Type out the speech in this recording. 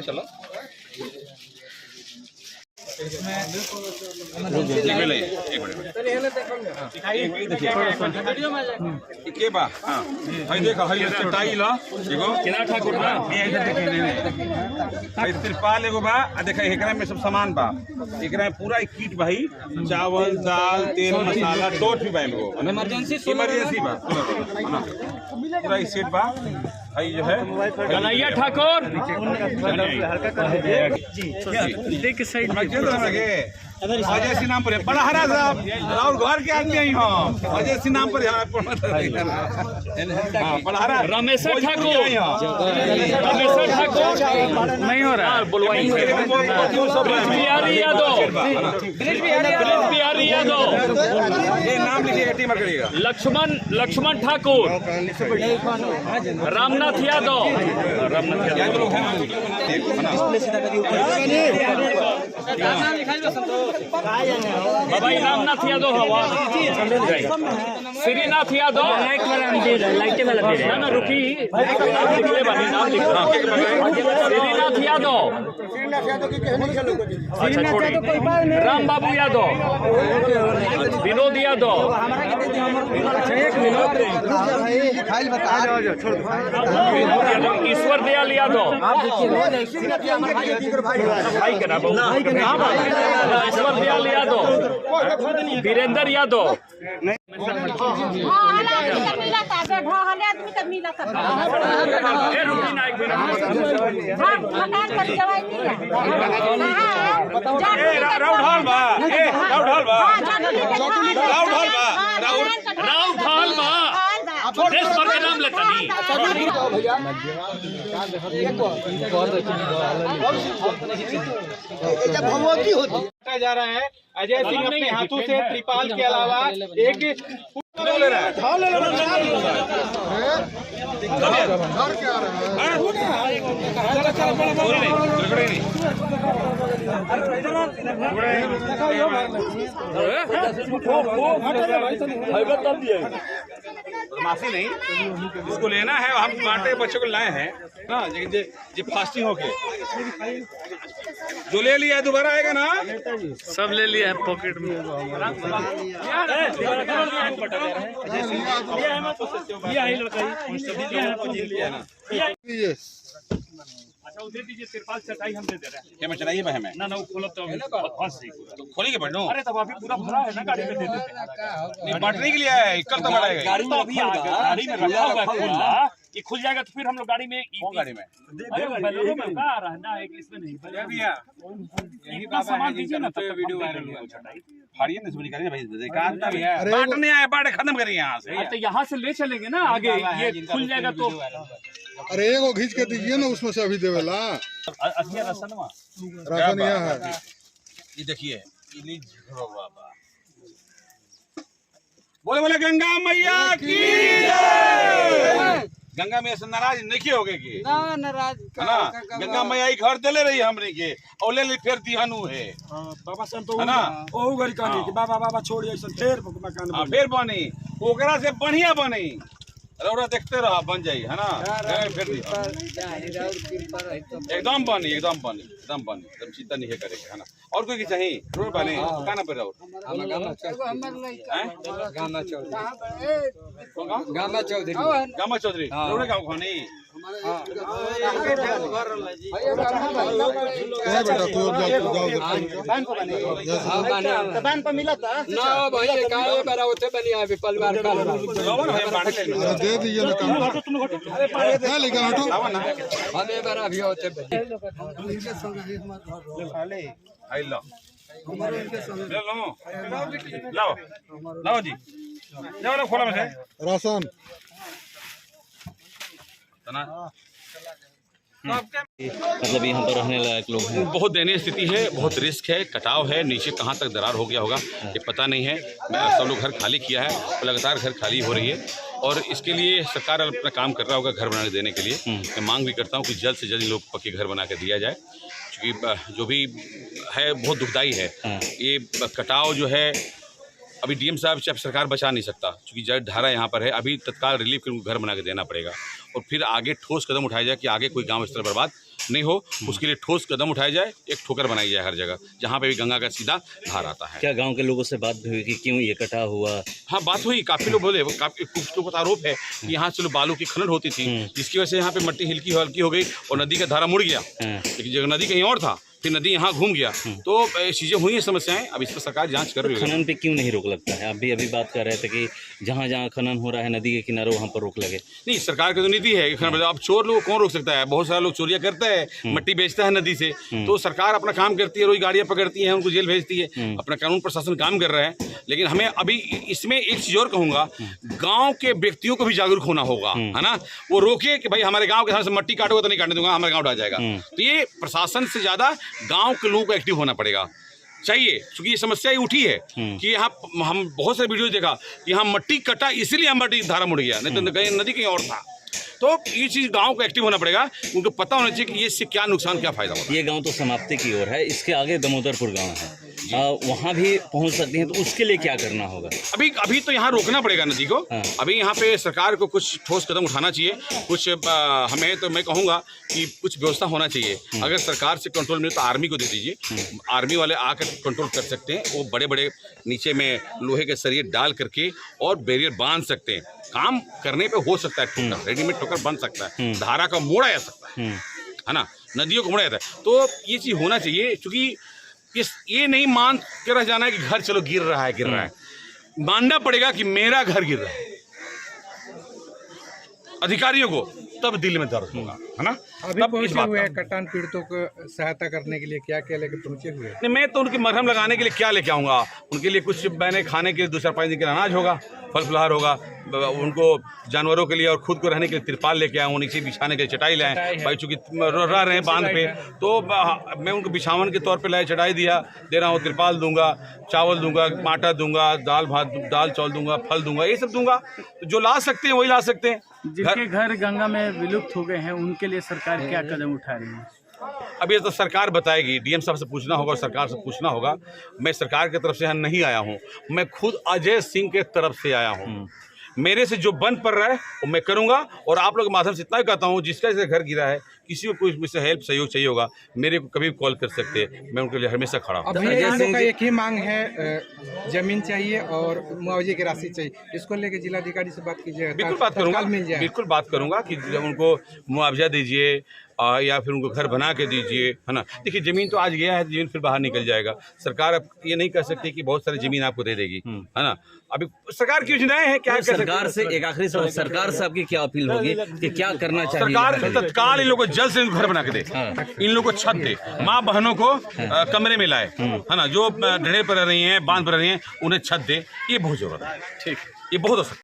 चलो के बा हां भाई देखो हई टाइल देखो केना ठाकुर ना भाई तिरपाल एगो बा आ देखा एकरा में सब सामान बा एकरा में पूरा किट भाई चावल दाल तेल मसाला टोट भी बा एगो इमरजेंसी बा पूरा ही सेट बा भाई जो है कन्हैया ठाकुर देख साइड में अजय सिंह नाम पर बड़ा हरा साहब और घर के आदमी ही हम अजय सिंह नाम पर बड़ा हरा रमेश ठाकुर नहीं हो रहा बिहारी यादव ये नाम लिखिएगा टीम करिएगा लक्ष्मण ठाकुर रामनाथ यादव बाबा रामनाथ यादव हवा श्रीनाथ यादव ना रुकी श्रीनाथ यादव राम बाबू यादव विनोद यादव ईश्वर दयाल यादव ईश्वर दयाल यादव वीरेंद्र यादव नाम लेता जा रहा है। अजय सिंह अपने हाथों से त्रिपाल के अलावा एक ले रहा है। मासी नहीं इसको लेना है हम बांटे बच्चों को लाए हैं ना जी फास्टिंग होके जो ले लिया दोबारा आएगा ना सब ले लिया है पॉकेट में अच्छा दे दीजिए तिरपाल चटाई हम दे रहे हैं क्या मैं चलाइए भाई मैं ना वो खोलो तो खोलेंगे बढ़ो अरे तब अभी पूरा भरा है ना गाड़ी में दे देते हैं नहीं बांटने के लिए आया है कल तो बढ़ाएगा गाड़ी तो अभी गाड़ी में रखा हुआ है खुला ये खुल जाएगा तो फिर हम लोग गाड़ी में गाड़ी में बैलों में का रहना है कि इसमें नहीं यही सामान दीजिए ना तब वीडियो वायरल हो चटाई फाड़िए ना इसमें निकालिए भाई देखा बांटने आए बांटे खत्म करिए यहाँ से तो यहाँ से ले चलेंगे ना आगे ये खुल जाएगा तो अरे एगो खींच के दीजिए ना उसमें से अभी देवेला राशन यहाँ है ये देखिए बोले बोले गंगा मैया की गंगा मैया से नाराज नहीं हो गए की नाराज है ना गंगा मैया ही घर दे रही हमने के और ले फिर दिहनु है बाबा संतो है ना ओ गरी कहनी कि बाबा बाबा छोड़ ऐसा फिर मकान फिर बनी ओकरा से बढ़िया बनी रौरा देखते रहा बन जाई है ना फिर एकदम बनी एकदम चिंता नहीं करेगा है ना और कोई की चाहिए रोड बने कहां पे रहो गामा चौधरी रोड गांव खानी बेटा तू बहन पर मिला था ना भाई काहे बरा होते बनी आवे परिवार का दे दीजिए ना काम है लेकिन हटो हमें बरा भी होते आई लो लाओ लाओ जी जाओ ना खोला में से राशन मतलब यहाँ पर रहने लायक लोग हैं। बहुत दयनीय स्थिति है, बहुत रिस्क है, कटाव है, नीचे कहाँ तक दरार हो गया होगा ये पता नहीं है। सब लोग घर खाली किया है, लगातार घर खाली हो रही है और इसके लिए सरकार अपना काम कर रहा होगा घर बनाने देने के लिए। मैं मांग भी करता हूँ कि जल्द से जल्द इन लोग पक्के घर बना के दिया जाए, क्योंकि कि जो भी है बहुत दुखदाई है। ये कटाव जो है अभी डीएम साहब से सरकार बचा नहीं सकता, क्योंकि जब धारा यहाँ पर है अभी तत्काल रिलीफ के उनको घर बना के देना पड़ेगा और फिर आगे ठोस कदम उठाया जाए कि आगे कोई गांव इस तरह बर्बाद नहीं हो। उसके लिए ठोस कदम उठाया जाए, एक ठोकर बनाई जाए हर जगह जहाँ पे भी गंगा का सीधा धार आता है। क्या गांव के लोगों से बात भी हुई कि क्यों ये कटा हुआ? हाँ, बात हुई, काफ़ी लोग बोले, काफ़ी कुछ लोगों का आरोप है कि यहाँ से बालू की खनन होती थी जिसकी वजह से यहाँ पे मट्टी हल्की हो गई और नदी का धारा मुड़ गया, लेकिन जगह नदी कहीं और था, फिर नदी यहाँ घूम गया, तो चीज़ें हुई हैं, समस्याएं। अब इस पर सरकार जांच कर रही है। खनन पे क्यों नहीं रोक लगता है? आप भी अभी बात कर रहे थे कि जहाँ जहाँ खनन हो रहा है नदी के किनारे वहाँ पर रोक लगे। नहीं, सरकार की तो नीति है कि अब चोर लोग कौन रोक सकता है? बहुत सारे लोग चोरियां करते हैं, मट्टी बेचता है नदी से, तो सरकार अपना काम करती है, रोज गाड़ियां पकड़ती है, उनको जेल भेजती है, अपना कानून प्रशासन काम कर रहा है। लेकिन हमें अभी इसमें एक चीज़ और कहूँगा, गाँव के व्यक्तियों को भी जागरूक होना होगा, है ना। वो रोके कि भाई हमारे गाँव के सामने से मट्टी काटोगे तो नहीं काटने दूंगा, हमारे गाँव ढह जाएगा। तो ये प्रशासन से ज़्यादा गाँव के लोगों को एक्टिव होना पड़ेगा चाहिए, क्योंकि ये समस्या ही उठी है कि यहाँ हम बहुत सारे वीडियो देखा कि यहाँ मट्टी कटा इसलिए हम मट्टी धारा मुड़ गया, नहीं तो कहीं नदी कहीं और था। तो ये चीज़ गांव को एक्टिव होना पड़ेगा, उनको पता होना चाहिए कि ये इससे क्या नुकसान क्या फायदा होगा। ये गांव तो समाप्ति की ओर है, इसके आगे दमोदरपुर गांव है, वहाँ भी पहुँच सकते हैं, तो उसके लिए क्या करना होगा? अभी तो यहाँ रोकना पड़ेगा नदी को। अभी यहाँ पे सरकार को कुछ ठोस कदम उठाना चाहिए, कुछ हमें तो मैं कहूँगा कि कुछ व्यवस्था होना चाहिए। अगर सरकार से कंट्रोल मिले तो आर्मी को दे दीजिए, आर्मी वाले आकर कंट्रोल कर सकते हैं। वो बड़े बड़े नीचे में लोहे के सरिये डाल करके और बैरियर बांध सकते हैं। काम करने पे हो सकता है ठोकर, रेडीमेड ठोकर बन सकता है, धारा का मोड़ा जा सकता है ना, नदियों को मोड़ा जाता है। तो ये चीज़ होना चाहिए, क्योंकि ये नहीं मान के रह जाना है कि घर चलो गिर रहा है, मानना पड़ेगा कि मेरा घर गिर रहा है अधिकारियों को, तब दिल में दर्द होगा, है ना। अभी पहुंचे हुए हैं कटान पीड़ितों को सहायता करने के लिए, क्या क्या लेके पहुंचे हुए हैं? नहीं, मैं तो उनकी मरहम लगाने के लिए क्या लेके आऊँगा, उनके लिए कुछ मैंने खाने के लिए 2-4-5 दिन के अनाज होगा, फल फलहार होगा, उनको जानवरों के लिए और खुद को रहने के लिए तिरपाल लेके आऊँ, नीचे बिछाने के लिए चटाई लाएँ भाई, चूँकि रह रहे हैं बांध पे, तो मैं उनको बिछावन के तौर पे लाए चटाई दे रहा हूँ, तिरपाल दूंगा, चावल दूंगा, आटा दूंगा, दाल चावल दूंगा, फल दूंगा, ये सब दूंगा। तो जो ला सकते हैं वही ला सकते हैं। जिनके घर गंगा में विलुप्त हो गए हैं उनके लिए सरकार क्या कदम उठा रही है? अब ये तो सरकार बताएगी, डीएम साहब से पूछना होगा और सरकार से पूछना होगा। मैं सरकार की तरफ से यहाँ नहीं आया हूँ, मैं खुद अजय सिंह के तरफ से आया हूँ। मेरे से जो बन पड़ रहा है वो मैं करूँगा, और आप लोग के माध्यम से इतना ही कहता हूँ, जिसका जैसे घर गिरा है, किसी को कोई मुझसे हेल्प सहयोग चाहिए होगा, मेरे को कभी भी कॉल कर सकते हैं, मैं उनके लिए हमेशा खड़ा हूँ। अभी यहाँ का एक ही मांग है, जमीन चाहिए और मुआवजे की राशि चाहिए, इसको लेके जिलाधिकारी से बात कीजिएगा। बिल्कुल बात करूँगा, बिल्कुल बात करूँगा कि उनको मुआवजा दीजिए या फिर उनको घर बना के दीजिए, है ना। देखिए, ज़मीन तो आज गया है, ज़मीन फिर बाहर निकल जाएगा। सरकार अब ये नहीं कह सकती कि बहुत सारी ज़मीन आपको दे देगी, है ना। अभी सरकार की योजनाएं हैं, क्या सरकार से एक आखिरी सवाल, सरकार से आपकी क्या अपील होगी कि क्या करना चाहिए? सरकार तत्काल इन लोगों को जल्द से घर बना के दे, इन लोगों को छत दे, माँ बहनों को कमरे में लाए, है ना, जो ढेरे पर रह रही हैं, बांध पर रह रही हैं, उन्हें छत दे, ये बहुत जरूरत है। ठीक, ये बहुत